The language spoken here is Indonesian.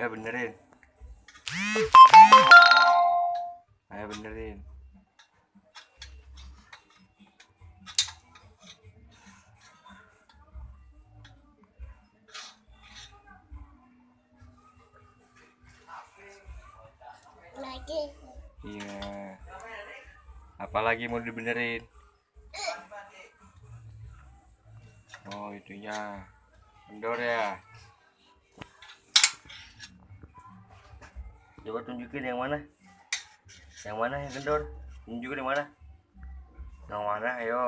Ayo benerin. Ayo benerin. Lagi. Iya. Apalagi mau dibenerin? Oh, itunya. Kendor ya. Coba tunjukin yang mana? Yang mana yang kendor? Tunjukin yang mana? Yang mana? Ayo.